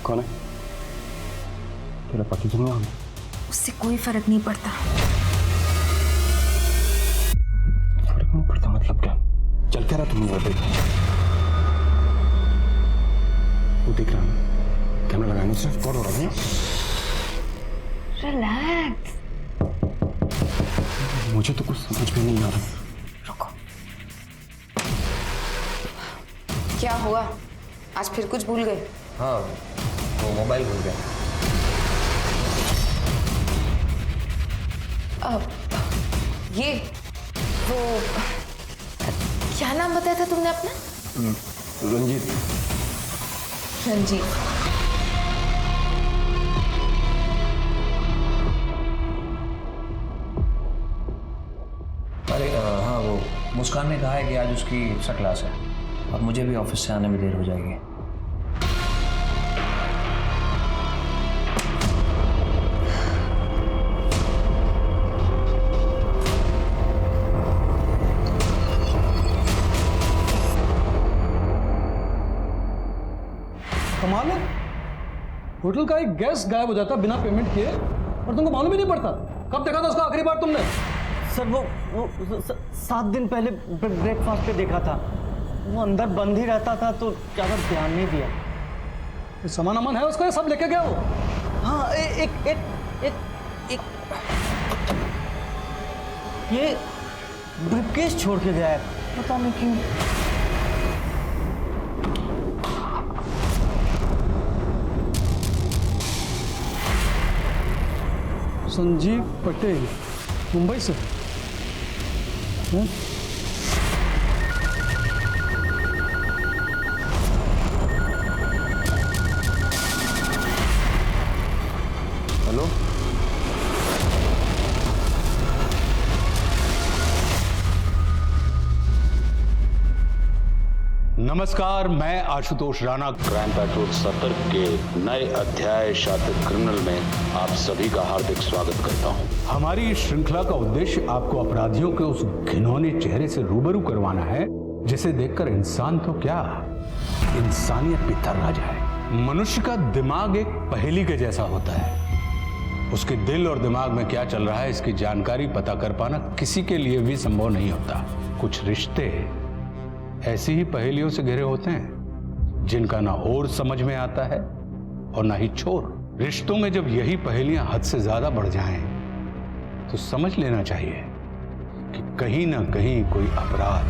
कौन है? तेरा पति तो नहीं होगा? उससे कोई फर्क नहीं पड़ता। फर्क नहीं पड़ता मतलब क्या? चल क्या रहा तुम वो देख? वो देख रहा है कैमरा लगाने से रिकॉर्ड हो रहा है। रिलैक्स। मुझे तो कुछ समझ में नहीं आ रहा। रुको। क्या हुआ? आज फिर कुछ भूल गए? हाँ, वो मोबाइल भूल गया। ये वो क्या नाम बताया था तुमने अपना? रंजीत। रंजीत। अरे हाँ, वो मुस्कान ने कहा है कि आज उसकी एक्स्ट्रा क्लास है और मुझे भी ऑफिस से आने में देर हो जाएगी। कमाल है, होटल का एक गेस्ट गायब हो जाता बिना पेमेंट किए और तुमको मालूम ही नहीं पड़ता। कब देखा था उसको आखिरी बार तुमने? सर वो 7 दिन पहले ब्रेकफास्ट पे देखा था। वो अंदर बंद ही रहता था तो ज़्यादा ध्यान नहीं दिया। सामान अमान है उसका, सब लेके गया वो? हाँ, एक ये ब्रीफकेस छोड़ के गया है, पता नहीं क्यों। संजीव पटेल, मुंबई से। हेलो, नमस्कार, मैं आशुतोष राणा क्राइम पेट्रोल सतर्क के नए अध्याय शातिर क्रिमिनल में आप सभी का हार्दिक स्वागत करता हूं। हमारी इस श्रृंखला का उद्देश्य आपको अपराधियों के उस घिनौने चेहरे से रूबरू करवाना है जिसे देखकर इंसान तो क्या, इंसानियत भी थर्रा जाए। मनुष्य का दिमाग एक पहेली के जैसा होता है। उसके दिल और दिमाग में क्या चल रहा है इसकी जानकारी पता कर पाना किसी के लिए भी संभव नहीं होता। कुछ रिश्ते ऐसी ही पहेलियों से घिरे होते हैं जिनका ना ओर समझ में आता है और ना ही छोर। रिश्तों में जब यही पहेलियां हद से ज्यादा बढ़ जाएं तो समझ लेना चाहिए कि कहीं ना कहीं कोई अपराध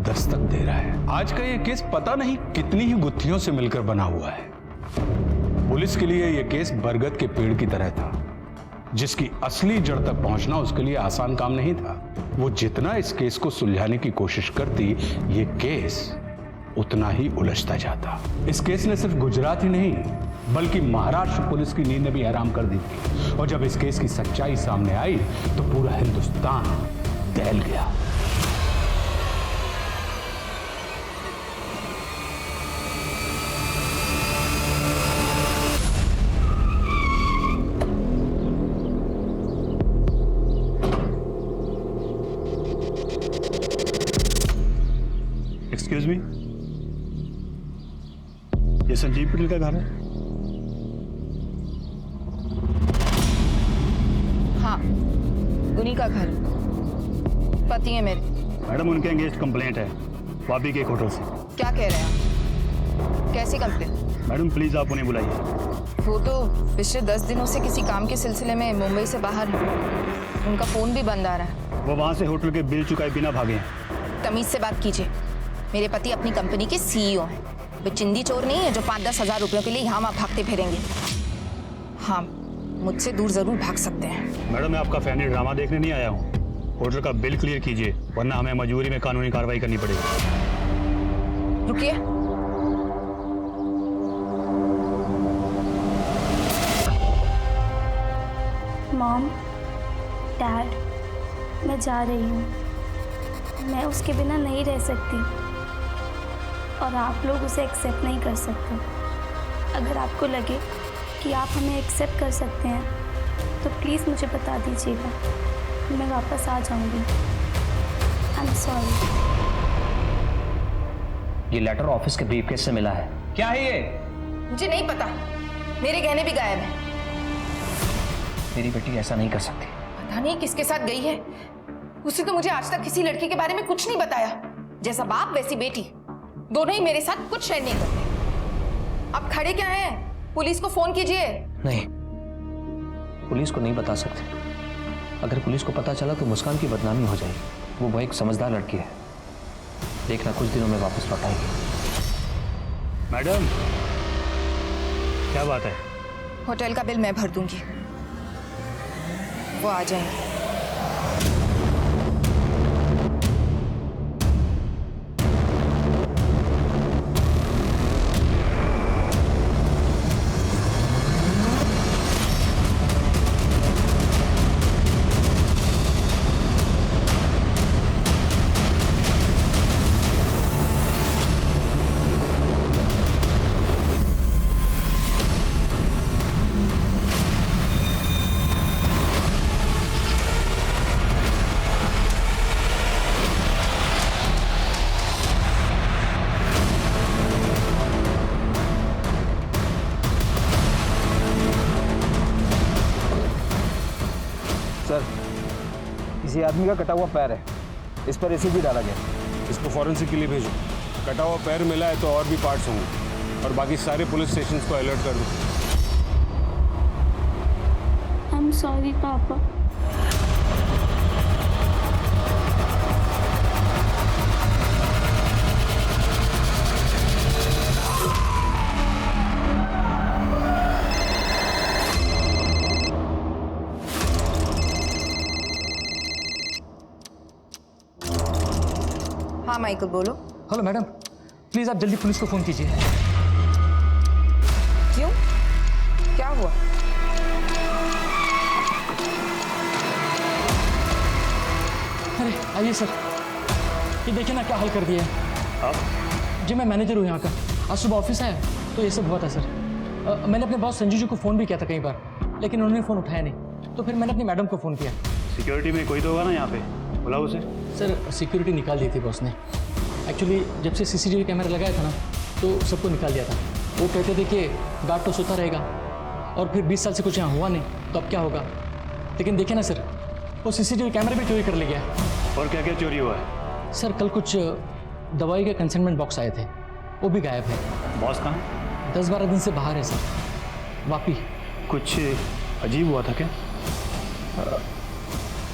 दस्तक दे रहा है। आज का ये केस पता नहीं कितनी ही गुत्थियों से मिलकर बना हुआ है। पुलिस के लिए यह केस बरगद के पेड़ की तरह था जिसकी असली जड़ तक पहुंचना उसके लिए आसान काम नहीं था। वो जितना इस केस को सुलझाने की कोशिश करती, ये केस उतना ही उलझता जाता। इस केस ने सिर्फ गुजरात ही नहीं बल्कि महाराष्ट्र पुलिस की नींद भी हराम कर दी थी। और जब इस केस की सच्चाई सामने आई तो पूरा हिंदुस्तान दहल गया। एक्सक्यूज मी, ये संजीव पटेल का घर है? हाँ, उन्हीं का घर। पति है मेरे। मैडम, उनके एंगेज कंप्लेंट है वापी के एक होटल से। क्या कह रहे हैं आप? कैसी कंप्लेंट? मैडम प्लीज आप उन्हें बुलाइए। वो तो पिछले 10 दिनों से किसी काम के सिलसिले में मुंबई से बाहर है। उनका फोन भी बंद आ रहा है। वो वहाँ से होटल के बिल चुकाए बिना भागे हैं। तमीज से बात कीजिए। मेरे पति अपनी कंपनी के सीईओ हैं। वे चिंदी चोर नहीं है जो 5-10 हज़ार रुपयों के लिए यहाँ वहाँ भागते फिरेंगे। हाँ, मुझसे दूर जरूर भाग सकते हैं। मैडम, मैं आपका फैमिली ड्रामा देखने नहीं आया हूँ। होटल का बिल क्लियर कीजिए वरना हमें मजबूरी में कानूनी कार्रवाई करनी पड़ेगी। रुकिए। मॉम, डैड, मैं जा रही हूँ। मैं उसके बिना नहीं रह सकती और आप लोग उसे एक्सेप्ट नहीं कर सकते। अगर आपको लगे कि आप हमें एक्सेप्ट कर सकते हैं तो प्लीज़ मुझे बता दीजिएगा, मैं वापस आ जाऊंगी। I am sorry. ये लेटर ऑफिस के ब्रीफकेस से मिला है। क्या है ये? मुझे नहीं पता, मेरे गहने भी गायब हैं। मेरी बेटी ऐसा नहीं कर सकती। पता नहीं किसके साथ गई है। उसने तो मुझे आज तक किसी लड़के के बारे में कुछ नहीं बताया। जैसा बाप वैसी बेटी, दोनों ही मेरे साथ कुछ शेयर नहीं करते। अब खड़े क्या हैं? पुलिस को फोन कीजिए। नहीं, पुलिस को नहीं बता सकते। अगर पुलिस को पता चला तो मुस्कान की बदनामी हो जाएगी। वो एक समझदार लड़की है, देखना कुछ दिनों में वापस लौट आएगी। मैडम, क्या बात है? होटल का बिल मैं भर दूंगी, वो आ जाएंगे। सर, किसी आदमी का कटा हुआ पैर है, इस पर एसिड भी डाला गया। इसको फॉरेंसिक के लिए भेजो। कटा हुआ पैर मिला है तो और भी पार्ट्स होंगे, और बाकी सारे पुलिस स्टेशंस को अलर्ट कर दो। आई एम सॉरी पापा। हाँ माइकल, बोलो। हेलो मैडम, प्लीज़ आप जल्दी पुलिस को फ़ोन कीजिए। क्यों, क्या हुआ? अरे आइए सर, ये देखिए ना क्या हाल कर दिया है। आप? जी मैं मैनेजर हूँ यहाँ का। आज सुबह ऑफिस आया तो ये सब हुआ था सर। मैंने अपने बॉस संजू जी को फ़ोन भी किया था कई बार, लेकिन उन्होंने फ़ोन उठाया नहीं। तो फिर मैंने अपनी मैडम को फ़ोन किया। सिक्योरिटी में कोई तो होगा ना यहाँ पे, बुलाओ उसे। सर सिक्योरिटी निकाल दी थी बॉस ने। एक्चुअली जब से सीसीटीवी कैमरा लगाया था ना, तो सबको निकाल दिया था। वो कहते थे कि गार्ड तो सोता रहेगा, और फिर 20 साल से कुछ यहाँ हुआ नहीं तो अब क्या होगा। लेकिन देखिए ना सर, वो सीसीटीवी कैमरा भी चोरी कर ले गया। और क्या क्या चोरी हुआ है? सर कल कुछ दवाई के कंसाइनमेंट बॉक्स आए थे, वो भी गायब है। बॉस कहाँ? 10-12 दिन से बाहर है सर। वापी। कुछ अजीब हुआ था क्या?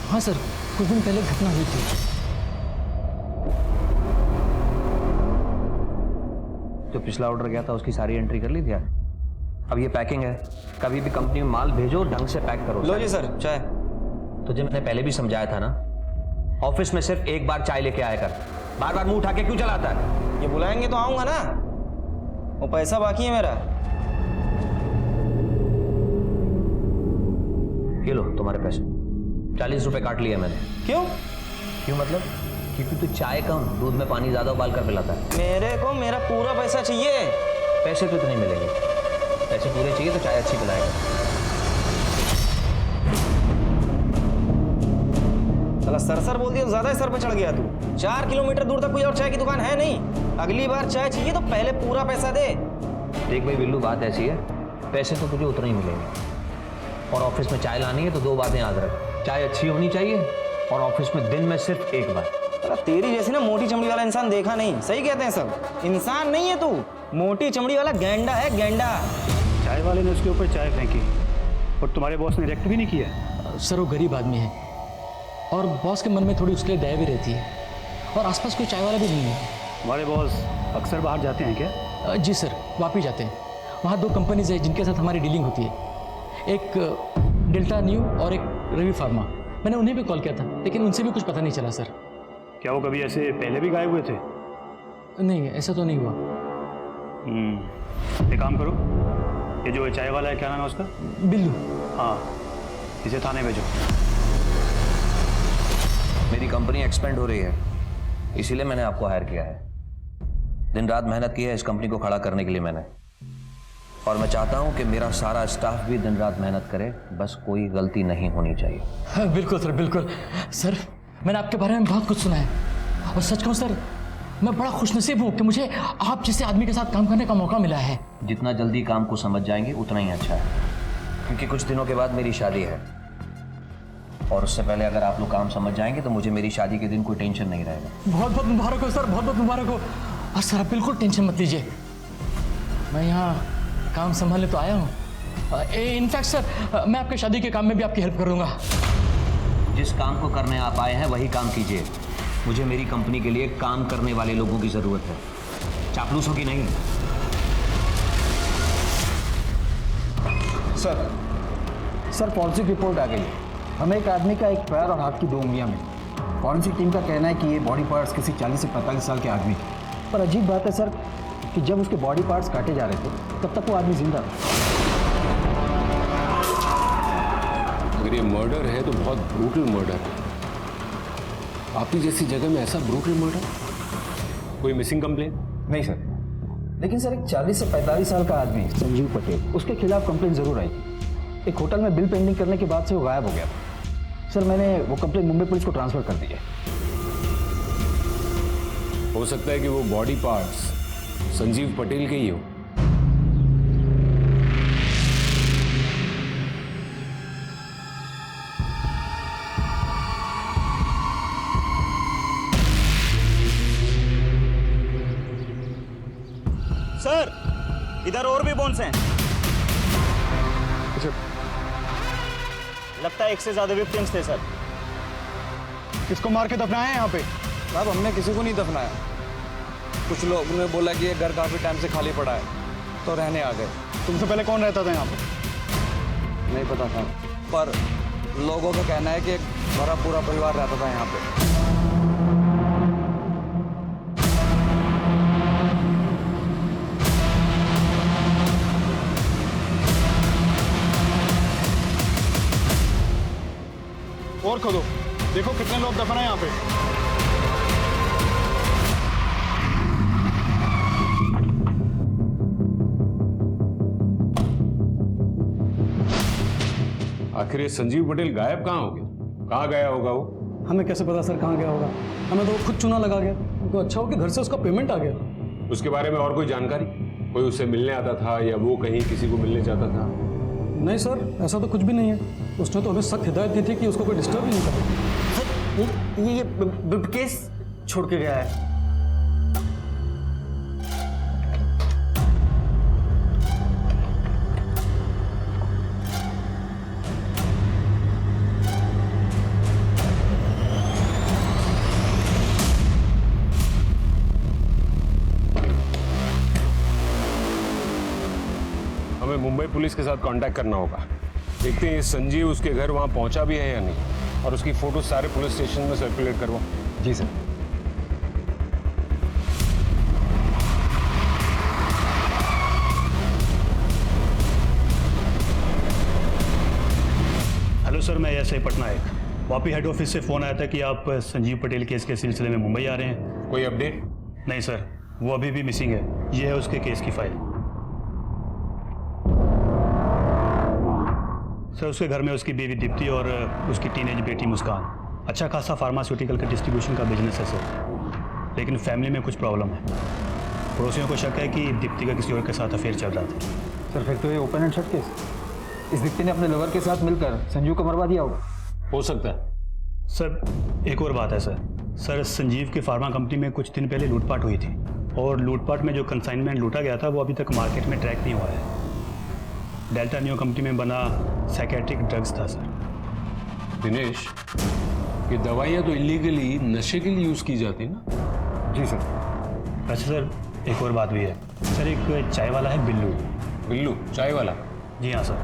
हाँ सर, कुछ दिन पहले घटना हुई थी। जो पिछला ऑर्डर गया था उसकी सारी एंट्री कर ली थी। अब ये पैकिंग है, कभी भी कंपनी में माल भेजो ढंग से पैक करो। लो जी सर, चाय। तुझे मैंने पहले भी समझाया था ना, ऑफिस में सिर्फ एक बार चाय लेके आया कर। बार बार मुंह उठा के क्यों चलाता है? ये बुलाएंगे तो आऊंगा ना, वो पैसा बाकी है मेरा। ये लो तुम्हारे पैसे, 40 रुपए काट लिए मैंने। क्यों? क्यों मतलब? क्योंकि तू चाय कम, दूध में पानी ज्यादा उबाल कर पिलाता है। मेरे को मेरा पूरा पैसा चाहिए। पैसे तो इतने मिलेंगे, पैसे पूरे चाहिए तो चाय अच्छी पिलाएगा। साला सर बोल दिया तो ज्यादा ही सर पे चढ़ गया तू। 4 किलोमीटर दूर तक कोई और चाय की दुकान है नहीं। अगली बार चाय चाहिए तो पहले पूरा पैसा दे। देख भाई बिल्लू, बात ऐसी है, पैसे तो तुझे उतने ही मिलेंगे, और ऑफिस में चाय लानी है तो 2 बातें याद रख। चाय अच्छी होनी चाहिए, और ऑफिस में दिन में सिर्फ 1 बार। तेरी जैसी ना मोटी चमड़ी वाला इंसान देखा नहीं। सही कहते हैं सब, इंसान नहीं है तू, मोटी चमड़ी वाला गैंडा है, गैंडा। चाय वाले ने उसके ऊपर चाय फेंकी और तुम्हारे बॉस ने रिएक्ट भी नहीं किया। सर वो गरीब आदमी है, और बॉस के मन में थोड़ी उसके लिए दया भी रहती है, और आसपास कोई चाय वाला भी नहीं है। हमारे बॉस अक्सर बाहर जाते हैं क्या? जी सर, वापी जाते हैं। वहाँ 2 कंपनीज है जिनके साथ हमारी डीलिंग होती है, एक डेल्टा न्यू और एक रवि फार्मा। मैंने उन्हें भी कॉल किया था, लेकिन उनसे भी कुछ पता नहीं चला सर। क्या वो कभी ऐसे पहले भी गायब हुए थे? नहीं, ऐसा तो नहीं हुआ। एक काम करो, ये जो चाय वाला है क्या नाम है उसका? बिल्लू। हाँ, इसे थाने भेजो। मेरी कंपनी एक्सपेंड हो रही है, इसीलिए मैंने आपको हायर किया है। दिन रात मेहनत की है इस कंपनी को खड़ा करने के लिए मैंने, और मैं चाहता हूं कि मेरा सारा स्टाफ भी दिन रात मेहनत करे, बस कोई गलती नहीं होनी चाहिए। हाँ, बिल्कुल सर, बिल्कुल। सर मैंने आपके बारे में बहुत कुछ सुना है, और सच कहूँ सर, मैं बड़ा खुशनसीब हूँ कि मुझे आप जैसे आदमी के साथ काम करने का मौका मिला है। जितना जल्दी काम को समझ जाएंगे उतना ही अच्छा है, क्योंकि कुछ दिनों के बाद मेरी शादी है और उससे पहले अगर आप लोग काम समझ जाएंगे तो मुझे मेरी शादी के दिन कोई टेंशन नहीं रहेगा। बहुत बहुत मुबारक हो सर, बहुत बहुत मुबारक हो। सर आप बिल्कुल टेंशन मत लीजिए, मैं यहाँ काम संभालने तो आया हूँ। इनफैक्ट सर मैं आपके शादी के काम में भी आपकी हेल्प करूँगा। जिस काम को करने आप आए हैं वही काम कीजिए। मुझे मेरी कंपनी के लिए काम करने वाले लोगों की ज़रूरत है, चापलूसों की नहीं। सर फॉरेंसिक रिपोर्ट आ गई है। हमें एक आदमी का एक पैर और हाथ की 2 उंगलियां मिली। फॉरेंसिक टीम का कहना है कि ये बॉडी पार्ट्स किसी 40 से 45 साल के आदमी के। पर अजीब बात है सर कि जब उसके बॉडी पार्ट्स काटे जा रहे थे तब तक वो आदमी जिंदा था। अगर ये मर्डर है तो बहुत ब्रूटल मर्डर है। आपकी जैसी जगह में ऐसा ब्रूटल मर्डर? कोई मिसिंग कंप्लेन? नहीं सर, लेकिन सर एक 40 से 45 साल का आदमी संजीव पटेल, उसके खिलाफ कंप्लेन जरूर आई थी। एक होटल में बिल पेंडिंग करने के बाद से वो गायब हो गया था। सर मैंने वो कंप्लेन मुंबई पुलिस को ट्रांसफर कर दी है। हो सकता है कि वो बॉडी पार्ट्स संजीव पटेल के ही हो। सर इधर और भी बोन्स हैं। लगता है 1 से ज्यादा विक्टिम्स थे सर। किसको मार के दफनाया है यहाँ पे? साहब हमने किसी को नहीं दफनाया। कुछ लोगों ने बोला कि ये घर काफी टाइम से खाली पड़ा है तो रहने आ गए। तुमसे पहले कौन रहता था यहाँ पे? नहीं पता था, पर लोगों का कहना है कि हमारा पूरा परिवार रहता था यहाँ पे। और खोदो, देखो कितने लोग दफन है यहाँ पे। आखिर ये संजीव पटेल गायब कहाँ हो गया? कहाँ गया होगा वो? हमें कैसे पता सर कहाँ गया होगा? हमें तो वो खुद चुना लगा गया। तो अच्छा हो कि घर से उसका पेमेंट आ गया। उसके बारे में और कोई जानकारी? कोई उससे मिलने आता था या वो कहीं किसी को मिलने जाता था? नहीं सर, ऐसा तो कुछ भी नहीं है। उसने तो हमें सख्त हिदायत दी थी कि उसको कोई डिस्टर्ब नहीं करे। ये केस छोड़ के गया है। हमें मुंबई पुलिस के साथ कांटेक्ट करना होगा। देखते हैं ये संजीव उसके घर वहां पहुंचा भी है या नहीं, और उसकी फोटो सारे पुलिस स्टेशन में सर्कुलेट करवाओ। जी सर। हेलो सर, मैं SI Patnaik. Vapi head office से फ़ोन आया था कि आप संजीव पटेल केस के सिलसिले में मुंबई आ रहे हैं। कोई अपडेट? नहीं सर, वो अभी भी मिसिंग है। ये है उसके केस की फाइल। सर उसके घर में उसकी बीवी दीप्ति और उसकी टीनेज बेटी मुस्कान। अच्छा खासा फार्मास्यूटिकल का डिस्ट्रीब्यूशन का बिजनेस है सर, लेकिन फैमिली में कुछ प्रॉब्लम है। पड़ोसियों को शक है कि दीप्ति का किसी और के साथ अफेयर चल रहा था। सर फिर तो ये ओपन एंड शट केस। इस दीप्ति ने अपने लवर के साथ मिलकर संजीव को मरवा दिया होगा। हो सकता है। सर एक और बात है सर संजीव की फार्मा कंपनी में कुछ दिन पहले लूटपाट हुई थी, और लूटपाट में जो कंसाइनमेंट लूटा गया था वो अभी तक मार्केट में ट्रैक नहीं हुआ है। डेल्टा न्यू कंपनी में बना साइकेट्रिक ड्रग्स था सर। दिनेश, ये दवाइयाँ तो इलीगली नशे के लिए यूज़ की जाती ना? जी सर। अच्छा सर एक और बात भी है सर, एक चाय वाला है बिल्लू। बिल्लू चाय वाला? जी हाँ सर,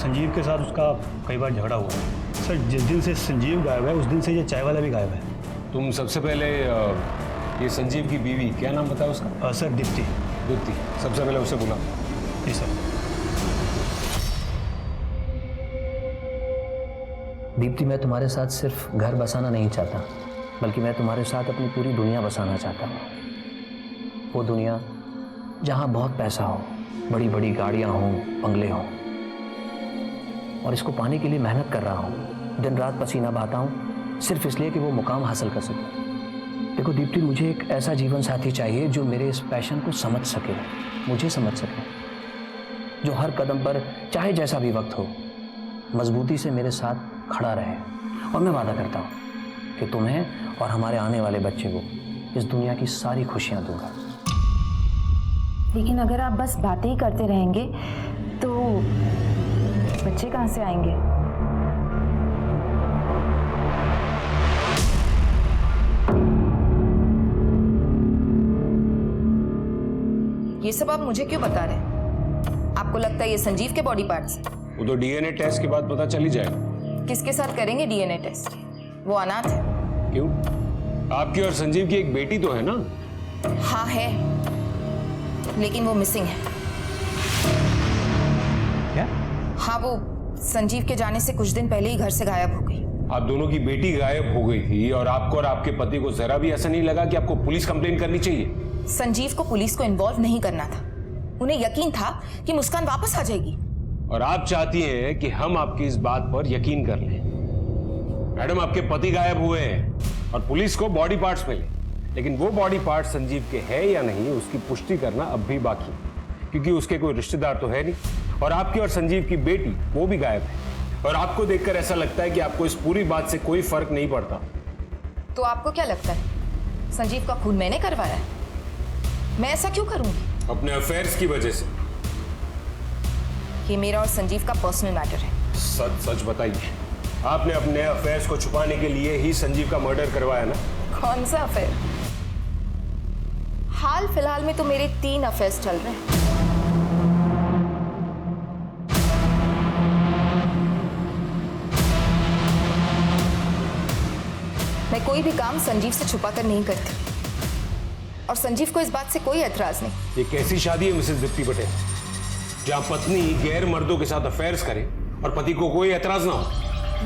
संजीव के साथ उसका कई बार झगड़ा हुआ है सर। जिस दिन से संजीव गायब है उस दिन से ये चाय वाला भी गायब है। तुम सबसे पहले ये संजीव की बीवी, क्या नाम बताया उसका? सर दीप्ति। दीप्ति, सबसे पहले उसे बुला। जी सर। दीप्ति, मैं तुम्हारे साथ सिर्फ घर बसाना नहीं चाहता, बल्कि मैं तुम्हारे साथ अपनी पूरी दुनिया बसाना चाहता हूँ। वो दुनिया जहाँ बहुत पैसा हो, बड़ी बड़ी गाड़ियाँ हों, बंगले हों, और इसको पाने के लिए मेहनत कर रहा हूँ। दिन रात पसीना बहाता हूँ सिर्फ इसलिए कि वो मुकाम हासिल कर सके। देखो दीप्ति, मुझे एक ऐसा जीवन साथी चाहिए जो मेरे इस पैशन को समझ सके, मुझे समझ सके। जो हर कदम पर चाहे जैसा भी वक्त हो मजबूती से मेरे साथ खड़ा रहे। और मैं वादा करता हूँ कि तुम्हें और हमारे आने वाले बच्चे को इस दुनिया की सारी खुशियाँ दूंगा। लेकिन अगर आप बस बातें ही करते रहेंगे तो बच्चे कहाँ से आएंगे? ये सब आप मुझे क्यों बता रहे हैं? आपको लगता है ये संजीव के बॉडी पार्ट्स? वो तो डीएनए टेस्ट के बाद पता चल ही जाएगा। किसके साथ करेंगे डीएनए टेस्ट? वो अनाथ है। क्यों? आपकी और संजीव की एक बेटी तो है ना? हाँ है, लेकिन वो मिसिंग है। क्या? हाँ, वो संजीव के जाने से कुछ दिन पहले ही घर से गायब हो गई। आप दोनों की बेटी गायब हो गई थी और आपको और आपके पति को जरा भी ऐसा नहीं लगा कि आपको पुलिस कंप्लेन करनी चाहिए? संजीव को पुलिस को इन्वॉल्व नहीं करना था। उन्हें यकीन था कि मुस्कान वापस आ जाएगी। और आप चाहती हैं कि हम आपकी इस बात पर यकीन कर लें। मैडम, आपके पति गायब हुए हैं और पुलिस को बॉडी पार्ट्स मिले, लेकिन वो बॉडी पार्ट संजीव के हैं या नहीं उसकी पुष्टि करना अब भी बाकी है, क्योंकि उसके कोई रिश्तेदार तो है नहीं और आपकी और संजीव की बेटी वो भी गायब है। और आपको देखकर ऐसा लगता है कि आपको इस पूरी बात से कोई फर्क नहीं पड़ता। तो आपको क्या लगता है संजीव का खून मैंने करवाया है? मैं ऐसा क्यों करूंगी? अपने अफेयर्स की वजह से। ये मेरा और संजीव का पर्सनल मैटर है। सच सच बताइए, आपने अपने अफेयर्स को छुपाने के लिए ही संजीव का मर्डर करवाया ना? कौन सा अफेयर? हाल फिलहाल में तो मेरे 3 अफेयर्स चल रहे हैं। मैं कोई भी काम संजीव से छुपा कर नहीं करती और संजीव को इस बात से कोई ऐतराज नहीं। ये कैसी शादी है मिसेस दीप्ति पटेल, जहां पत्नी गैर मर्दों के साथ अफेयर्स करे और पति को कोई ऐतराज ना हो?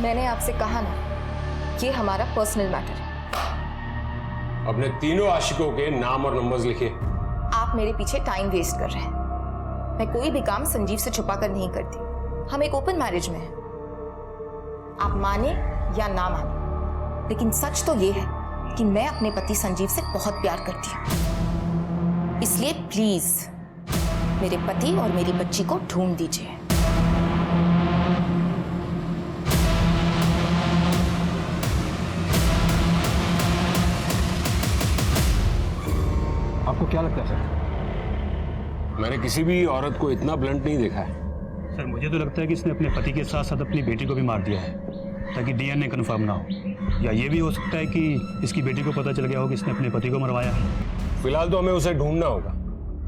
मैंने आपसे कहा ना, ये हमारा पर्सनल मैटर है। अपने तीनों आशिकों के नाम और नंबर्स लिखिए। आप मेरे पीछे टाइम वेस्ट कर रहे हैं। मैं कोई भी काम संजीव से छुपा कर नहीं करती। हम एक ओपन मैरिज में हैं। आप माने या ना माने, लेकिन सच तो ये है कि मैं अपने पति संजीव से बहुत प्यार करती हूँ। इसलिए प्लीज मेरे पति और मेरी बच्ची को ढूंढ दीजिए। आपको क्या लगता है सर? मैंने किसी भी औरत को इतना ब्लंट नहीं देखा है। सर, मुझे तो लगता है कि इसने अपने पति के साथ साथ अपनी बेटी को भी मार दिया है ताकि डीएनए कंफर्म ना हो। या ये भी हो सकता है कि इसकी बेटी को पता चल गया हो कि इसने अपने पति को मरवाया है। फिलहाल तो हमें उसे ढूंढना होगा।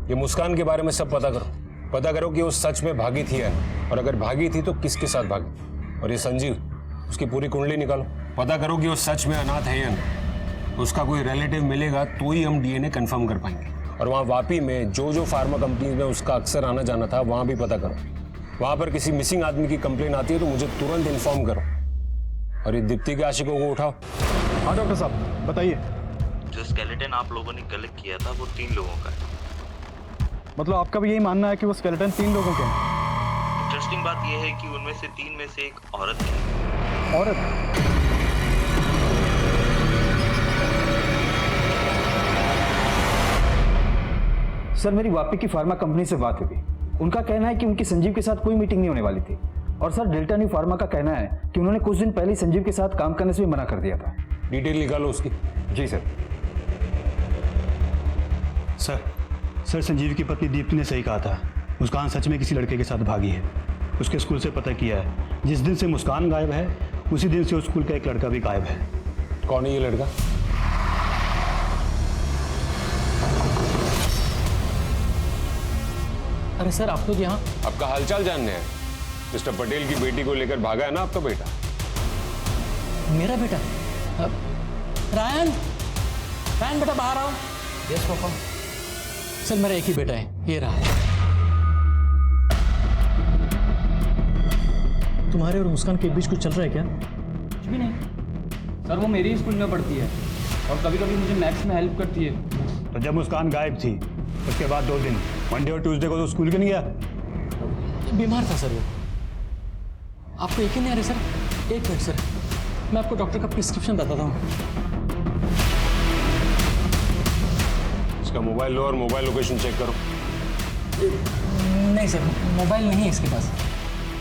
ये मुस्कान के बारे में सब पता करो कि वो सच में भागी थी या नहीं, और अगर भागी थी तो किसके साथ भागी। और ये संजीव, उसकी पूरी कुंडली निकालो, पता करो कि वो सच में अनाथ है या नहीं। उसका कोई रिलेटिव मिलेगा तो ही हम डीएनए कंफर्म कर पाएंगे। और वहाँ वापी में जो फार्मा कंपनी में उसका अक्सर आना जाना था वहाँ भी पता करो। वहाँ पर किसी मिसिंग आदमी की कंप्लेन आती है तो मुझे तुरंत इन्फॉर्म करो। और ये दीप्ति के आशिकों को उठाओ। हाँ डॉक्टर साहब, बताइए। जो स्केलेटन आप लोगों ने कलेक्ट किया था वो 3 लोगों का है। मतलब आपका भी यही मानना है कि वो स्केलेटन 3 लोगों के हैं? इंटरेस्टिंग बात यह है कि उनमें से 3 में से एक औरत है। औरत? सर, मेरी वापी की फार्मा कंपनी से बात हुई। उनका कहना है कि उनकी संजीव के साथ कोई मीटिंग नहीं होने वाली थी। और सर, डेल्टा न्यू फार्मा का कहना है कि उन्होंने कुछ दिन पहले संजीव के साथ काम करने से भी मना कर दिया था। डिटेल निकालो उसकी। जी सर। सर, संजीव की पत्नी दीप्ति ने सही कहा था। मुस्कान सच में किसी लड़के के साथ भागी है। उसके स्कूल से पता किया है। जिस दिन से मुस्कान गायब है उसी दिन से उस स्कूल का एक लड़का भी गायब है। कौन है ये लड़का? अरे सर, आप लोग यहाँ? आपका हालचाल जानने हैं। मिस्टर पटेल की बेटी को लेकर भागा है ना आपका बेटा? मेरा बेटा? रायन बेटा बाहर आओ। Yes papa. सर, मेरा एक ही बेटा है, ये रहा। तुम्हारे और मुस्कान के बीच कुछ चल रहा है क्या? कुछ भी नहीं सर, वो मेरी स्कूल में पढ़ती है और कभी कभी मुझे मैथ्स में हेल्प करती है। तो जब मुस्कान गायब थी उसके बाद 2 दिन मंडे और ट्यूसडे को तो स्कूल क्यों नहीं गया? बीमार था सर वो। आपको यकीन नहीं आ रहा सर? एक मिनट सर, मैं आपको डॉक्टर का प्रिस्क्रिप्शन बताता हूँ। इसका मोबाइल लो और मोबाइल लोकेशन चेक करो। नहीं सर, मोबाइल नहीं है इसके पास।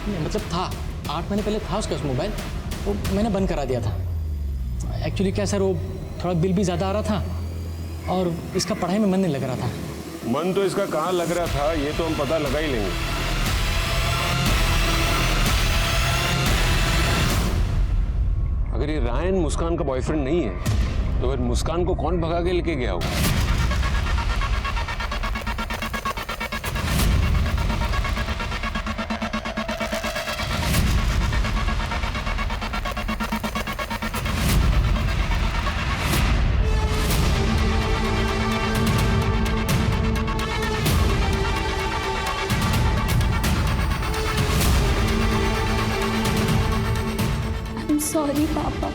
मतलब था, 8 महीने पहले था उसके पास मोबाइल, वो मैंने बंद करा दिया था। एक्चुअली क्या सर, वो थोड़ा बिल भी ज़्यादा आ रहा था और इसका पढ़ाई में मन नहीं लग रहा था। मन तो इसका कहाँ लग रहा था ये तो हम पता लगा ही लेंगे। अगर ये रायन मुस्कान का बॉयफ्रेंड नहीं है तो फिर मुस्कान को कौन भगा के लेके गया होगा? सॉरी पापा।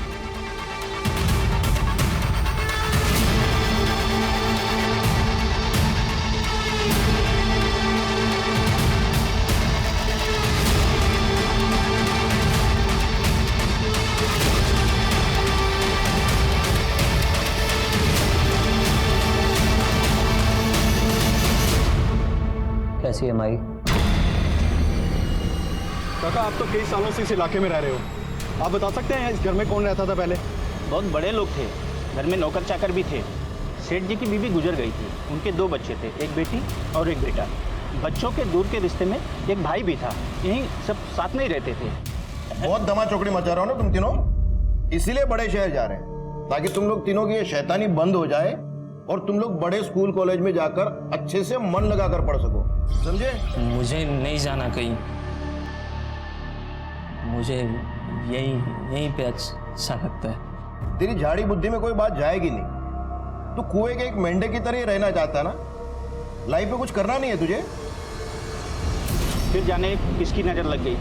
कैसी है माई? काका आप तो कई सालों से इस इलाके में रह रहे हो, आप बता सकते हैं इस घर में कौन रहता था पहले? बहुत बड़े लोग थे, घर में नौकर चाकर भी थे। सेठ जी की बीवी गुजर गई थी, उनके 2 बच्चे थे, एक बेटी और एक बेटा। बच्चों के दूर के रिश्ते में एक भाई भी था, यहीं सब साथ में ही रहते थे। बहुत धमा चौकड़ी मचा रहे हो ना तुम तीनों, इसीलिए बड़े शहर जा रहे हैं ताकि तुम लोग तीनों की ये शैतानी बंद हो जाए और तुम लोग बड़े स्कूल कॉलेज में जाकर अच्छे से मन लगाकर पढ़ सको, समझे? मुझे नहीं जाना कहीं, मुझे यहीं पे अच्छा लगता है। तेरी झाड़ी बुद्धि में कोई बात जाएगी नहीं। तू कुएं के एक मेंढे की तरह ही रहना चाहता ना, लाइफ में कुछ करना नहीं है तुझे। फिर जाने किसकी नजर लग गई।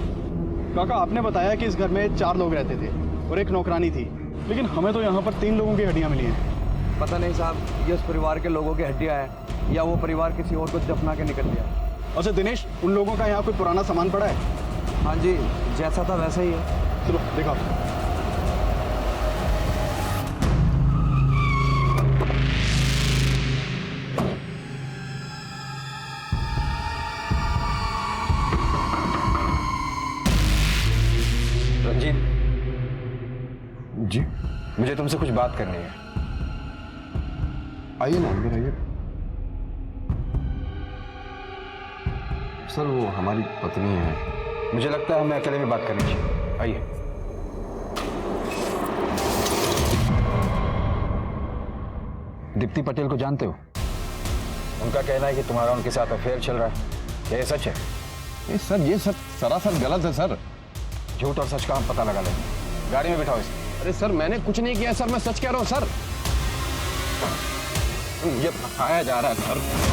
काका आपने बताया कि इस घर में 4 लोग रहते थे और एक नौकरानी थी, लेकिन हमें तो यहाँ पर 3 लोगों की हड्डियाँ मिली हैं। पता नहीं साहब, ये उस परिवार के लोगों की हड्डियाँ हैं या वो परिवार किसी और को दफना के निकल गया। अच्छा दिनेश, उन लोगों का यहाँ कोई पुराना सामान पड़ा है? हाँ जी, जैसा था वैसा ही है। चलो देखा। रंजीत जी, मुझे तुमसे कुछ बात करनी है। आइए ना अंदर आइए। सर वो हमारी पत्नी है। मुझे लगता है हमें अकेले में बात करनी चाहिए, आइए। दीप्ति पटेल को जानते हो? उनका कहना है कि तुम्हारा उनके साथ अफेयर चल रहा है, क्या ये सच है? सर ये सब सरासर गलत है सर। झूठ और सच का हम पता लगा लेंगे, गाड़ी में बिठाओ इसे। अरे सर मैंने कुछ नहीं किया सर, मैं सच कह रहा हूँ सर। ये बताया जा रहा है सर।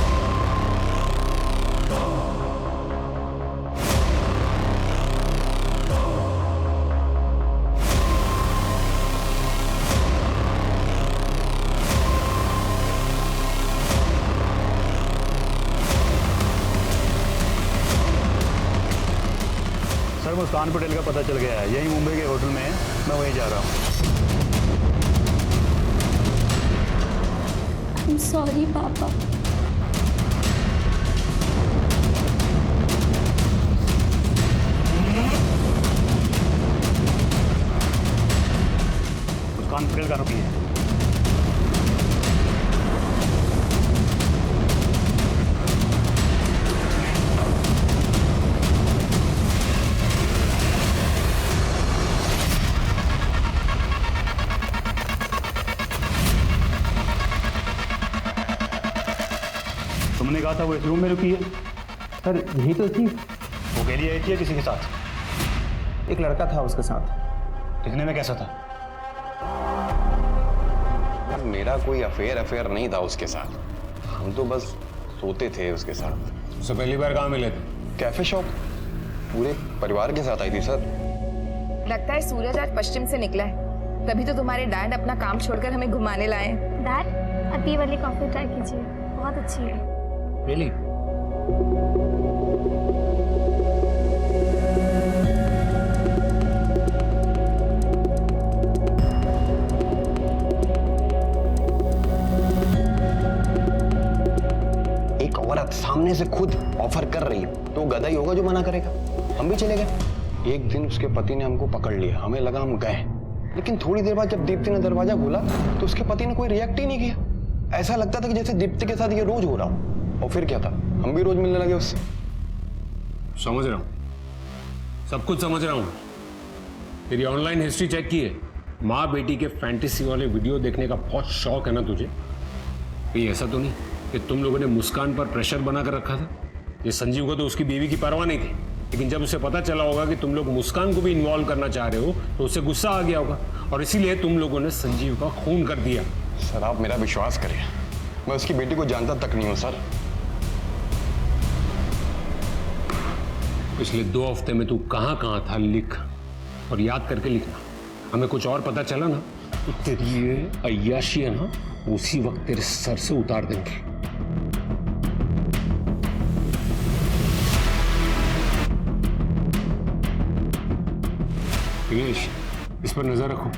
सर मुस्कान पटेल का पता चल गया है, यही मुंबई के होटल में है, मैं वहीं जा रहा हूँ। I'm sorry पापा। मुस्कान पटेल का रुकी है। तुमने कहा था वो इस रूम में रुकी है। सर यही तो थी। वो अकेली आई थी या किसी के साथ? एक लड़का था उसके साथ। दिखने में कैसा था? यार मेरा कोई अफेयर नहीं था उसके साथ, हम तो बस सोते थे उसके साथ। उससे पहली बार कहाँ मिले थे? कैफे शॉप, पूरे परिवार के साथ आई थी सर। लगता है सूरज आज पश्चिम से निकला है, तभी तो तुम्हारे डैड अपना काम छोड़कर हमें घुमाने लाए। डैड आप ये वाली कॉफी ट्राई कीजिए, बहुत अच्छी है। रियली? एक औरत सामने सामने से खुद ऑफर कर रही है तो गधा ही होगा जो मना करेगा। हम भी चले गए। एक दिन उसके पति ने हमको पकड़ लिया, हमें लगा हम गए, लेकिन थोड़ी देर बाद जब दीप्ति ने दरवाजा खोला तो उसके पति ने कोई रिएक्ट ही नहीं किया। ऐसा लगता था कि जैसे दीप्ति के साथ ये रोज हो रहा हो। और फिर क्या था, हम भी रोज मिलने लगे उससे। समझ रहा हूँ, सब कुछ समझ रहा हूँ। तेरी ऑनलाइन हिस्ट्री चेक की है। माँ बेटी के फैंटेसी वाले वीडियो देखने का बहुत शौक है ना तुझे? कहीं ऐसा तो नहीं कि तुम लोगों ने मुस्कान पर प्रेशर बना कर रखा था? ये संजीव को तो उसकी बीवी की परवाह नहीं थी, लेकिन जब उसे पता चला होगा कि तुम लोग मुस्कान को भी इन्वॉल्व करना चाह रहे हो तो उसे गुस्सा आ गया होगा और इसीलिए तुम लोगों ने संजीव का खून कर दिया। सर आप मेरा विश्वास करें, मैं उसकी बेटी को जानता तक नहीं हूँ सर। पिछले 2 हफ्ते में तू कहाँ कहाँ था लिख और याद करके लिखना। हमें कुछ और पता चला ना तो तेरी ये अय्याशी है ना, उसी वक्त तेरे सर से उतार देंगे। दिनेश, इस पर नजर रखो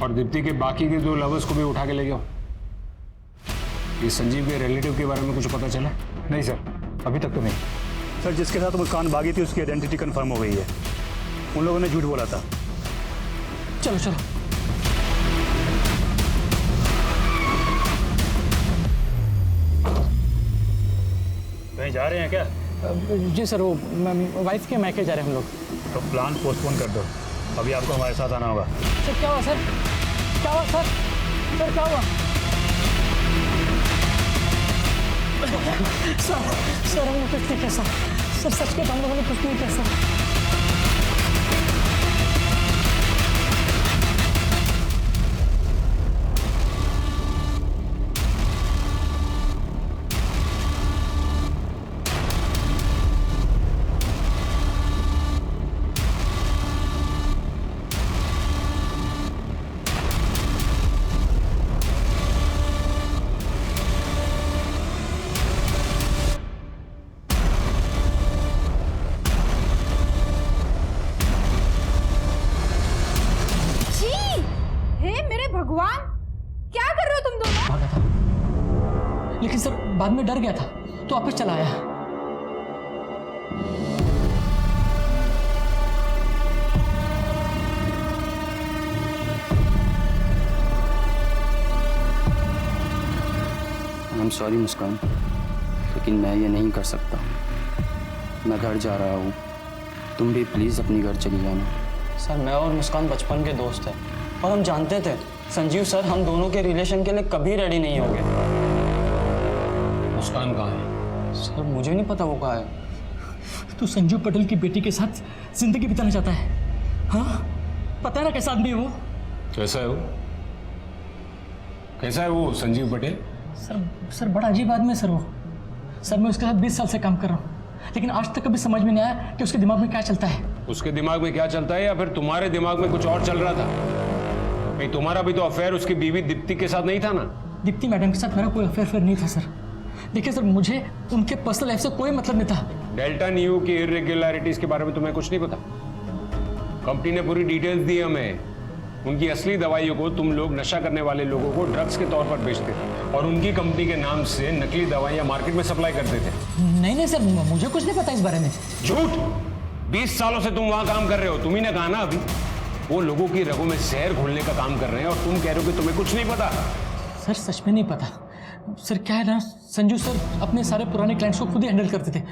और दीप्ति के बाकी के 2 लवर्स को भी उठा के ले जाओ। ये संजीव के रिलेटिव के बारे में कुछ पता चला? नहीं सर, अभी तक तो नहीं। सर जिसके साथ मुस्कान भागी थी उसकी आइडेंटिटी कंफर्म हो गई है। उन लोगों ने झूठ बोला था। चलो चलो। कहीं जा रहे हैं क्या? जी सर, वो वाइफ के मैके जा रहे हैं हम लोग। तो प्लान पोस्टपोन कर दो, अभी आपको हमारे साथ आना होगा। सर क्या हुआ सर? क्या हुआ सर? सर क्या हुआ? सर हमने कुछ नहीं किया सर सच के हम लोगों ने कुछ नहीं किया सर। भगवान, क्या कर रहे हो तुम दोनों? भागा था, लेकिन सर बाद में डर गया था तो वापस चला आया। I'm sorry मुस्कान, लेकिन मैं ये नहीं कर सकता। मैं घर जा रहा हूँ, तुम भी प्लीज अपनी घर चली जाना। सर मैं और मुस्कान बचपन के दोस्त हैं और हम जानते थे संजीव सर हम दोनों के रिलेशन के लिए कभी रेडी नहीं होंगे। मुस्कान कहाँ है? सर मुझे नहीं पता वो कहाँ है। तू संजीव पटेल की बेटी के साथ जिंदगी बिताना चाहता है? हाँ, पता है ना कैसा आदमी है वो? कैसा है वो? कैसा है वो संजीव पटेल? सर बड़ा अजीब आदमी है सर वो। सर मैं उसके साथ 20 साल से काम कर रहा हूँ, लेकिन आज तक कभी समझ में नहीं आया कि उसके दिमाग में क्या चलता है। उसके दिमाग में क्या चलता है या फिर तुम्हारे दिमाग में कुछ और चल रहा था? नहीं, तुम्हारा भी तो अफेयर उसकी बीवी दीप्ति के साथ नहीं था ना? दीप्ति मैडम के साथ मेरा कोई अफेयर नहीं था सर। देखिए सर, मुझे उनके पर्सनल लाइफ से कोई मतलब नहीं था। डेल्टा न्यू की इरेगुलरिटीज के बारे में तुम्हें कुछ नहीं पता? कंपनी ने पूरी डिटेल्स दी हमें। उनकी असली दवाइयों को तुम लोग नशा करने वाले लोगों को ड्रग्स के तौर पर बेचते थे और उनकी कंपनी के नाम से नकली दवाइयां मार्केट में सप्लाई करते थे। नहीं सर, मुझे कुछ नहीं पता इस बारे में। झूठ! 20 सालों से तुम वहां काम कर रहे हो। तुम्ही ने कहा ना अभी, वो लोगों की रगों में जहर घोलने का काम कर रहे हैं और तुम कह रहे हो कि तुम्हें कुछ नहीं पता। सर सच में नहीं पता। सर क्या है ना, संजू सर अपने सारे पुराने क्लाइंट्स को खुद ही हैंडल करते थे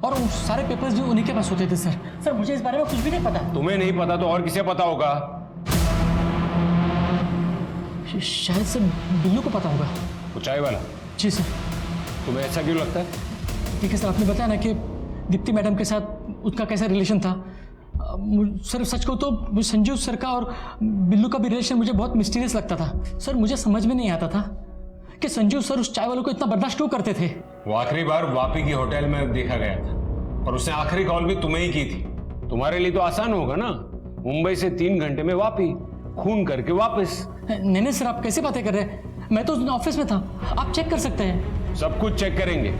और उन सारे पेपर्स भी उन्हीं के पास होते थे। सर मुझे इस बारे में कुछ भी नहीं पता। तुम्हें नहीं पता तो और किसे पता होगा? शायद सर बिल्लू को पता होगा। वो चाय वाला? जी सर। तुम्हें ऐसा क्यों लगता है? ठीक है सर, आपने बताया ना कि दीप्ति मैडम के साथ उसका कैसा रिलेशन था। सर सच को तो संजू सर का और बिल्लू का भी रिलेशन मुझे बहुत मिस्टीरियस लगता था। सर मुझे समझ में नहीं आता था कि संजू सर उस चाय वालों को इतना बर्दाश्त क्यों करते थे। वो आखिरी बार वापी की होटल में देखा गया था और उसने आखिरी कॉल भी तुम्हें ही की थी। तुम्हारे लिए तो आसान होगा ना, मुंबई से 3 घंटे में वापी, खून करके वापस। नहीं सर, आप कैसे बातें कर रहे हैं? मैं तो ऑफिस में था, आप चेक कर सकते हैं। सब कुछ चेक करेंगे,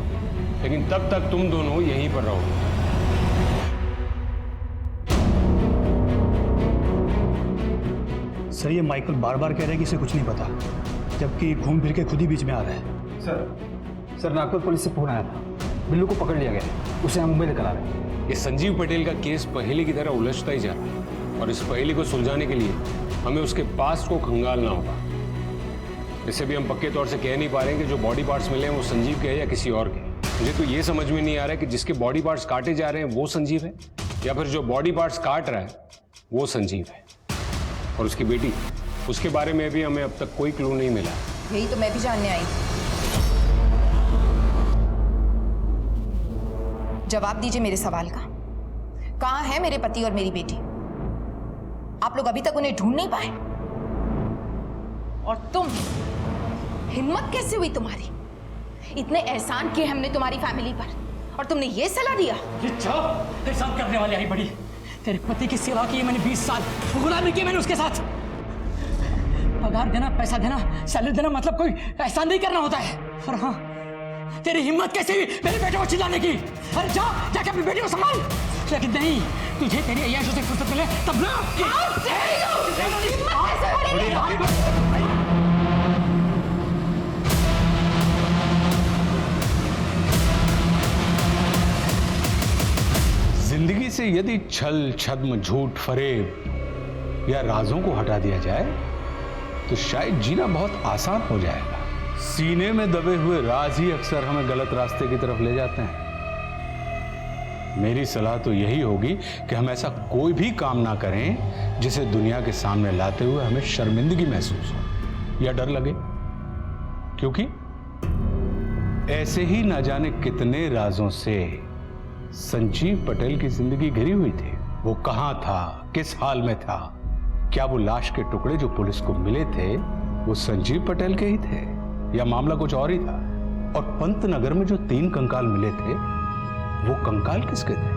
लेकिन तब तक तुम दोनों यहीं पर रहो। सर ये माइकल बार बार कह रहे हैं कि इसे कुछ नहीं पता, जबकि घूम फिर के खुद ही बीच में आ रहा है। सर नागपुर पुलिस से फोन आया था। बिल्लू को पकड़ लिया गया है, उसे हम मुंबई लेकर आ रहे हैं। ये संजीव पटेल का केस पहेली की तरह उलझता ही जा रहा है और इस पहेली को सुलझाने के लिए हमें उसके पास्ट को खंगालना होगा। इससे भी हम पक्के तौर से कह नहीं पा रहे हैं कि जो बॉडी पार्ट्स मिले हैं वो संजीव के हैं या किसी और के। मुझे तो ये समझ में नहीं आ रहा है कि जिसके बॉडी पार्ट्स काटे जा रहे हैं वो संजीव है या फिर जो बॉडी पार्ट्स काट रहा है वो संजीव है। और उसकी बेटी, उसके बारे में भी हमें अब तक कोई क्लू नहीं मिला। यही तो मैं भी जानने आई। जवाब दीजिए मेरे सवाल का। कहां है मेरे पति और मेरी बेटी? आप लोग अभी तक उन्हें ढूंढ नहीं पाए? और तुम, हिम्मत कैसे हुई तुम्हारी? इतने एहसान किए हमने तुम्हारी फैमिली पर और तुमने ये सलाह दिया? एहसान करने वाली आई बड़ी। तेरे पति की सेवा की मैंने 20 साल, गुलामी की मैंने उसके साथ। पगार देना, पैसा देना, सैलरी देना मतलब कोई एहसान नहीं करना होता है। और हाँ, तेरी हिम्मत कैसे हुई मेरे बेटे को चिल्लाने की? अरे जाके अपनी बेटी को संभाल। लेकिन नहीं, तुझे तेरी अय्याशों से फुर्सत मिले तब ना। जिंदगी से यदि छल, छद्म, झूठ, फरेब या राजों को हटा दिया जाए तो शायद जीना बहुत आसान हो जाएगा। सीने में दबे हुए राज ही अक्सर हमें गलत रास्ते की तरफ ले जाते हैं। मेरी सलाह तो यही होगी कि हम ऐसा कोई भी काम ना करें जिसे दुनिया के सामने लाते हुए हमें शर्मिंदगी महसूस हो या डर लगे, क्योंकि ऐसे ही ना जाने कितने राजों से संजीव पटेल की जिंदगी घिरी हुई थी। वो कहां था, किस हाल में था? क्या वो लाश के टुकड़े जो पुलिस को मिले थे वो संजीव पटेल के ही थे या मामला कुछ और ही था? और पंतनगर में जो 3 कंकाल मिले थे वो कंकाल किसके थे?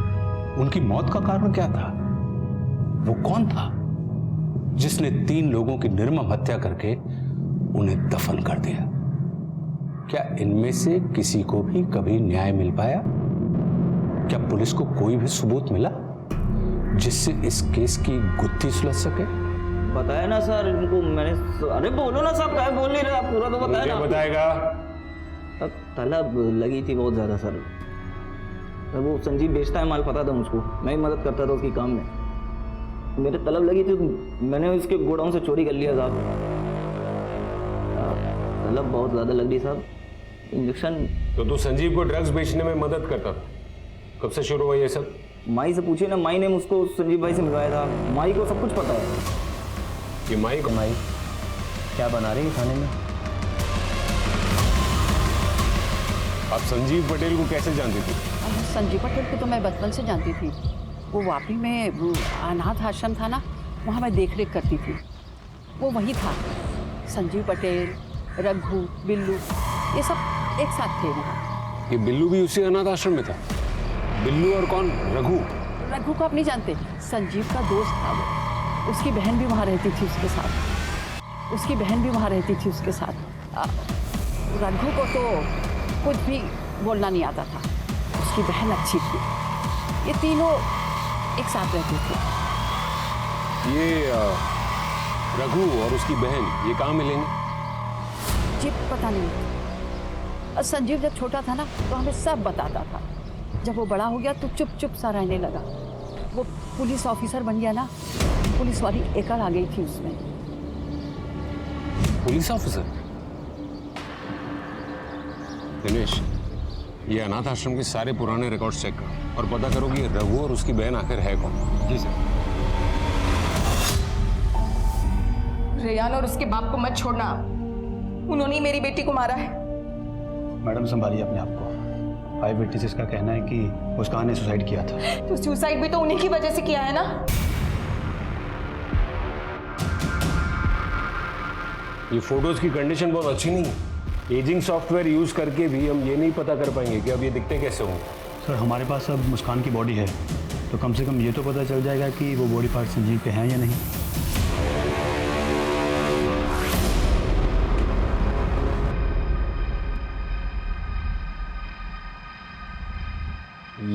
उनकी मौत का कारण क्या था? वो कौन था जिसने 3 लोगों की निर्मम हत्या करके उन्हें दफन कर दिया? क्या इनमें से किसी को भी कभी न्याय मिल पाया? क्या पुलिस को कोई भी सबूत मिला जिससे इस केस की गुत्थी सुलझ सके? बताया ना सर इनको मैंने। अरे बोलो ना साहब, क्या बोल नहीं रहे आप? पूरा तो बताया ना। बताएगा? तलब लगी थी बहुत ज्यादा सर। वो संजीव बेचता है माल, पता था मुझको, मैं ही मदद करता था उसकी काम में। मेरे तलब लगी थी, मैंने उसके गोडाउन से चोरी कर लिया साहब। तलब बहुत ज्यादा लग रही साहब। इंजेक्शन। तो तू संजीव को ड्रग्स बेचने में मदद करता था? कब से शुरू हुआ ये सब? माई से पूछिए ना, माई ने मुझको संजीव भाई से मिलवाया था। माई को सब कुछ पता है। ये माई को? माई क्या बना रही है खाने में? आप संजीव पटेल को कैसे जानती थी? संजीव पटेल को तो मैं बचपन से जानती थी। वो वापी में वो अनाथ आश्रम था ना, वहाँ मैं देख रेख करती थी। वो वही था। संजीव पटेल, रघु, बिल्लू, ये सब एक साथ थे वहाँ। ये बिल्लू भी उसी अनाथ आश्रम में था? बिल्लू और कौन? रघु? रघु को आप नहीं जानते, संजीव का दोस्त था वो। उसकी बहन भी वहाँ रहती थी उसके साथ। उसकी बहन भी वहाँ रहती थी उसके साथ। रघु को तो कुछ भी बोलना नहीं आता था। उसकी बहन अच्छी थी। ये तीनों एक साथ रहते थे। ये रघु और उसकी बहन ये कहाँ मिलेंगे? जी पता नहीं। संजीव जब छोटा था ना तो हमें सब बताता था। जब वो बड़ा हो गया तो चुप चुप सा रहने लगा। वो पुलिस ऑफिसर बन गया ना, पुलिस वाली एकड़ आ गई थी उसमें। Police officer? दिनेश, ये अनाथ आश्रम के सारे पुराने रिकॉर्ड्स चेक करो और पता करो कि रघु और उसकी बहन आखिर है कौन। जी सर। रेयान और उसके बाप को मत छोड़ना, उन्होंने ही मेरी बेटी को मारा है। मैडम संभालिए अपने आप को। आई विटनेसेस का कहना है कि मुस्कान ने सुसाइड किया था। तो सुसाइड भी तो उन्हीं की वजह से किया है ना। ये फोटोज की कंडीशन बहुत अच्छी नहीं है। एजिंग सॉफ्टवेयर यूज करके भी हम ये नहीं पता कर पाएंगे कि अब ये दिखते कैसे होंगे। सर हमारे पास अब मुस्कान की बॉडी है, तो कम से कम ये तो पता चल जाएगा कि वो बॉडी पार्ट संजीव के हैं या नहीं।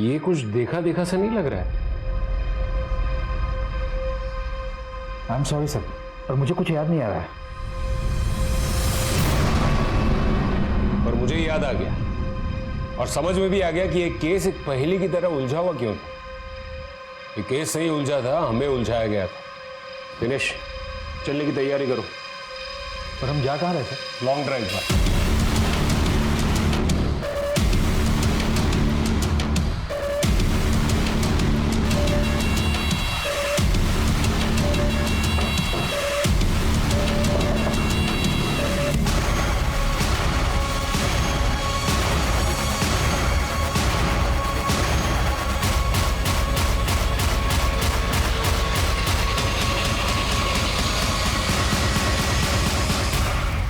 ये कुछ देखा देखा सा नहीं लग रहा है। आई एम सॉरी सर, पर मुझे कुछ याद नहीं आ रहा है। पर मुझे याद आ गया। और समझ में भी आ गया कि ये केस एक पहेली की तरह उलझा हुआ क्यों था। ये केस नहीं उलझा था, हमें उलझाया गया था। दिनेश, चलने की तैयारी करो। पर हम जा कहाँ रहे सर? लॉन्ग ड्राइव पर।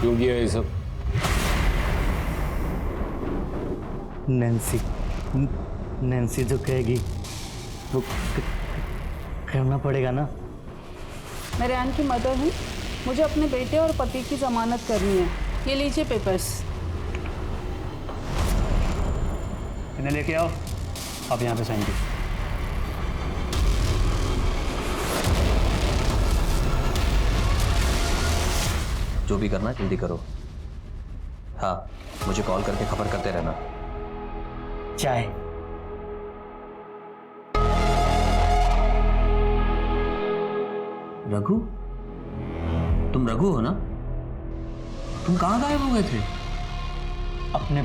क्यों किया ये सब? नैन्सी जो कहेगी वो करना पड़ेगा ना। मैं रेहान की मदर हूँ, मुझे अपने बेटे और पति की जमानत करनी है। ये लीजिए पेपर्स। इन्हें लेके आओ, आप यहाँ पे साइन कीजिए। जो भी करना जल्दी करो। हाँ, मुझे कॉल करके खबर करते रहना। चाय। रघु, तुम रघु हो ना? तुम कहाँ गायब हो गए थे? अपने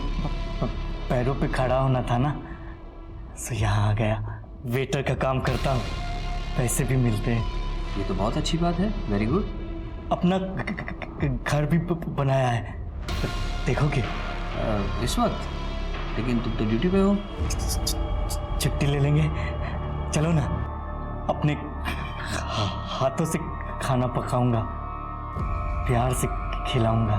पैरों पे खड़ा होना था ना, तो यहाँ आ गया। वेटर का काम करता हूँ, पैसे भी मिलते हैं। ये तो बहुत अच्छी बात है। Very good. अपना घर भी बनाया है, देखोगे? इस वक्त? लेकिन तुम तो ड्यूटी पे हो। छुट्टी ले लेंगे, चलो ना। अपने हाथों से खाना पकाऊंगा, प्यार से खिलाऊंगा।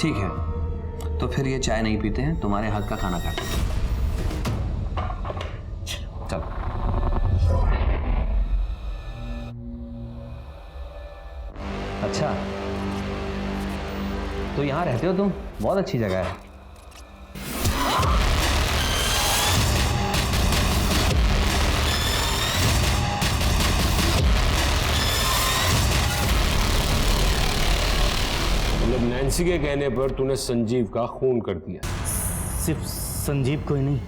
ठीक है, तो फिर ये चाय नहीं पीते हैं, तुम्हारे हाथ का खाना खाते हैं। चलो। अच्छा, तो यहाँ रहते हो तुम? बहुत अच्छी जगह है। मतलब नैन्सी के कहने पर तूने संजीव का खून कर दिया? सिर्फ संजीव को ही नहीं,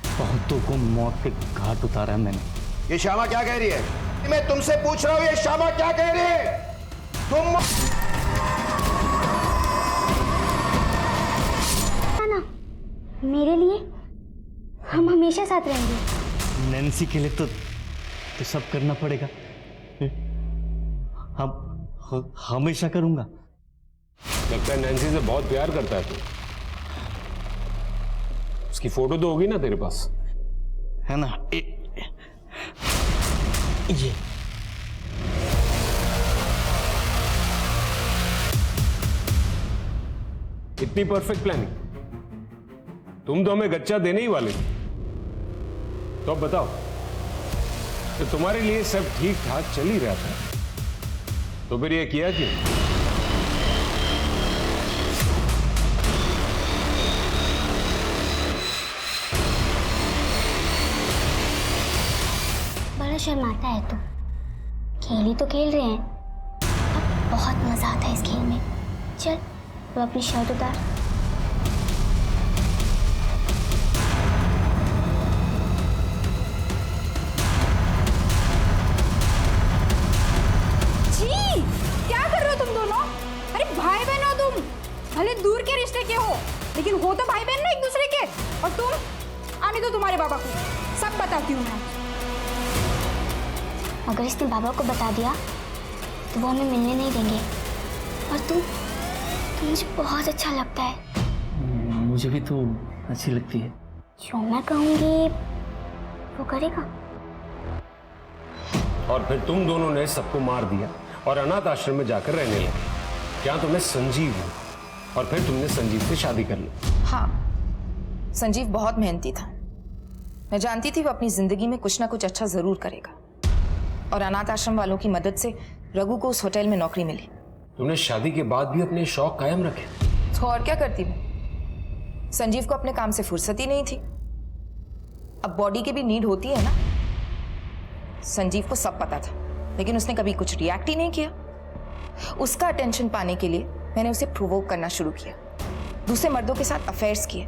बहुतों को मौत के घाट उतारा है मैंने। ये श्यामा क्या कह रही है? मैं तुमसे पूछ रहा हूं, ये श्यामा क्या कह रही है? तुम ना, मेरे लिए हम हमेशा साथ रहेंगे। नैन्सी के लिए तो सब करना पड़ेगा। हम हमेशा करूंगा। लगता है नैन्सी से बहुत प्यार करता है तू। उसकी फोटो तो होगी ना तेरे पास? है ना? ये इतनी परफेक्ट प्लानिंग? तुम तो हमें गच्चा देने ही वाले थे। तो अब बताओ, तो तुम्हारे लिए सब ठीक ठाक चल ही रहा था, तो फिर ये किया क्यों? बड़ा शर्माता है तू। खेल ही तो खेल रहे हैं, अब बहुत मजा आता है इस खेल में। चल तो अपनी शर्ट उतार। जी, क्या कर रहे हो तुम दोनों? अरे भाई बहन हो तुम, भले दूर के रिश्ते के हो, लेकिन हो तो भाई बहन ना एक दूसरे के। और तुम आने दो तुम्हारे बाबा को, सब बताती हूँ मैं। अगर इसने बाबा को बता दिया तो वो हमें मिलने नहीं देंगे। और तू मुझे बहुत अच्छा लगता है। मुझे भी तो अच्छी लगती है। जो मैं कहूँगी वो करेगा। और फिर तुम दोनों ने सबको मार दिया और अनाथ आश्रम में जाकर रहने लगे। क्या तुम्हें संजीव हो? और फिर तुमने संजीव से शादी कर ली? हाँ, संजीव बहुत मेहनती था। मैं जानती थी वो अपनी जिंदगी में कुछ ना कुछ अच्छा जरूर करेगा। और अनाथ आश्रम वालों की मदद से रघु को उस होटल में नौकरी मिली। तुमने शादी के बाद भी अपने शौक कायम रखे? तो और क्या करती मैं? संजीव को अपने काम से फुर्सत ही नहीं थी। अब बॉडी की भी नीड होती है ना। संजीव को सब पता था, लेकिन उसने कभी कुछ रिएक्ट ही नहीं किया। उसका अटेंशन पाने के लिए मैंने उसे प्रोवोक करना शुरू किया, दूसरे मर्दों के साथ अफेयर्स किए,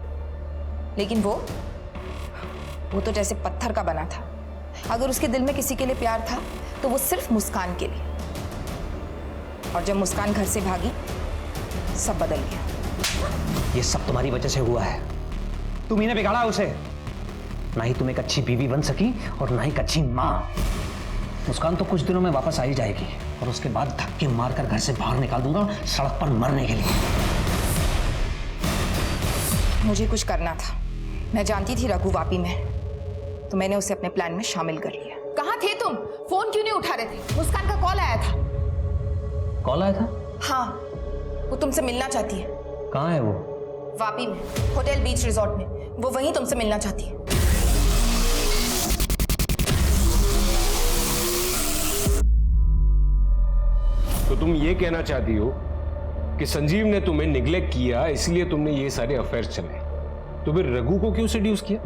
लेकिन वो तो जैसे पत्थर का बना था। अगर उसके दिल में किसी के लिए प्यार था तो वो सिर्फ मुस्कान के लिए, और जब मुस्कान घर से भागी सब बदल गया। ये सब तुम्हारी वजह से हुआ है। तुम ही ने बिगाड़ा उसे। ना ही तुम एक अच्छी बीवी बन सकी और ना ही एक अच्छी मां। मुस्कान तो कुछ दिनों में वापस आ ही जाएगी और उसके बाद धक्के मारकर घर से बाहर निकाल दूंगा, सड़क पर मरने के लिए। मुझे कुछ करना था। मैं जानती थी रघु वापी में, तो मैंने उसे अपने प्लान में शामिल कर लिया। कहाँ थे तुम? फोन क्यों नहीं उठा रहे थे? मुस्कान का कॉल आया था। कॉल आया था? हाँ, वो तुमसे मिलना चाहती है। कहाँ है वो? वापी में, होटल बीच रिजॉर्ट में। वो वहीं तुमसे मिलना चाहती है। तो तुम ये कहना चाहती हो कि संजीव ने तुम्हें निग्लेक्ट किया, इसलिए तुमने ये सारे अफेयर्स चलाए। तो फिर रघु को क्यों सेड्यूस किया?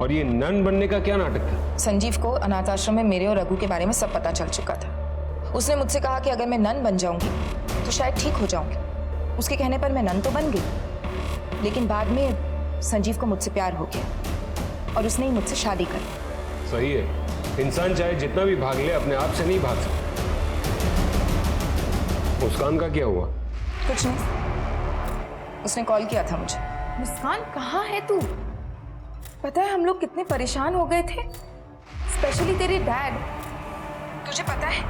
और ये नन बनने का क्या नाटक था? संजीव को अनाथ आश्रम में मेरे और रघु के बारे में सब पता चल चुका था। उसने मुझसे कहा कि अगर मैं नन बन जाऊंगी तो शायद ठीक हो जाऊंगी। उसके कहने पर मैं नन तो बन गई, लेकिन बाद में संजीव को मुझसे प्यार हो गया और उसने ही मुझसे शादी कर ली। सही है, इंसान चाहे जितना भी भाग ले अपने आप से नहीं भाग सकता। मुस्कान का क्या हुआ? कुछ नहीं, उसने कॉल किया था मुझे। मुस्कान कहाँ है तू? पता है हम लोग कितने परेशान हो गए थे, स्पेशली तेरे डैड। तुझे पता है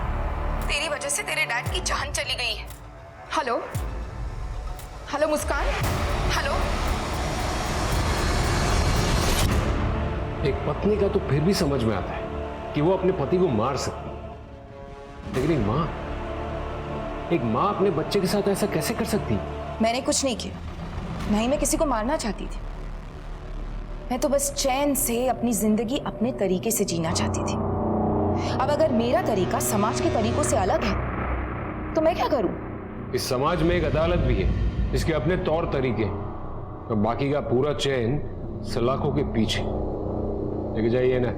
तेरी वजह से तेरे डैड की जान चली गई है। हेलो हेलो मुस्कान, हेलो। एक पत्नी का तो फिर भी समझ में आता है कि वो अपने पति को मार सकती है, लेकिन एक माँ अपने बच्चे के साथ ऐसा कैसे कर सकती? मैंने कुछ नहीं किया, नहीं मैं किसी को मारना चाहती थी। मैं तो बस चैन से अपनी जिंदगी अपने तरीके से जीना चाहती थी। अब अगर मेरा तरीका समाज के तरीकों से अलग है तो मैं क्या करूं? इस समाज में एक अदालत भी है, इसके अपने तौर तरीके, और बाकी का पूरा चैन सलाखों के पीछे। लेके जाइए ना।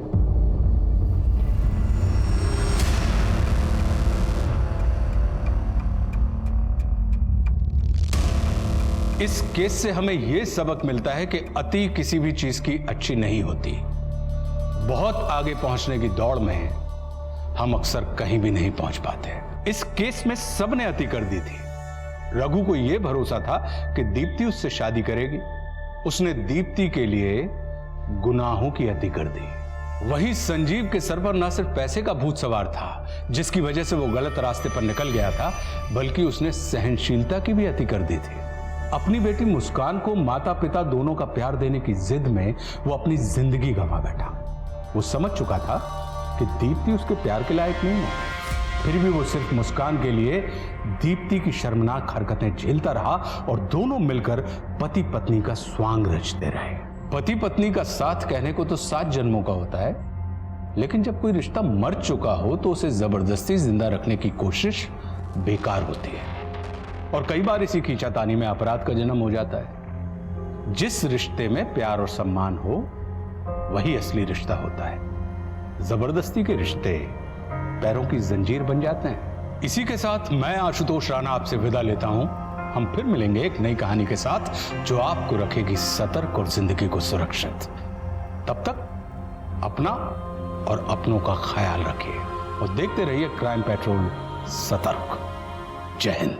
इस केस से हमें यह सबक मिलता है कि अति किसी भी चीज की अच्छी नहीं होती। बहुत आगे पहुंचने की दौड़ में हम अक्सर कहीं भी नहीं पहुंच पाते। इस केस में सबने अति कर दी थी। रघु को यह भरोसा था कि दीप्ति उससे शादी करेगी। उसने दीप्ति के लिए गुनाहों की अति कर दी। वही संजीव के सर पर ना सिर्फ पैसे का भूत सवार था, जिसकी वजह से वो गलत रास्ते पर निकल गया था, बल्कि उसने सहनशीलता की भी अति कर दी थी। अपनी बेटी मुस्कान को माता पिता दोनों का प्यार देने की जिद में वो अपनी जिंदगी गंवा बैठा। वो समझ चुका था कि दीप्ति उसके प्यार के लायक नहीं है, फिर भी वो सिर्फ मुस्कान के लिए दीप्ति की शर्मनाक हरकतें झेलता रहा और दोनों मिलकर पति पत्नी का स्वांग रचते रहे। पति पत्नी का साथ कहने को तो 7 जन्मों का होता है, लेकिन जब कोई रिश्ता मर चुका हो तो उसे जबरदस्ती जिंदा रखने की कोशिश बेकार होती है। और कई बार इसी खींचातानी में अपराध का जन्म हो जाता है। जिस रिश्ते में प्यार और सम्मान हो वही असली रिश्ता होता है। जबरदस्ती के रिश्ते पैरों की जंजीर बन जाते हैं। इसी के साथ मैं आशुतोष राणा आपसे विदा लेता हूं। हम फिर मिलेंगे एक नई कहानी के साथ जो आपको रखेगी सतर्क और जिंदगी को सुरक्षित। तब तक अपना और अपनों का ख्याल रखिए और देखते रहिए क्राइम पेट्रोल सतर्क। जय हिंद।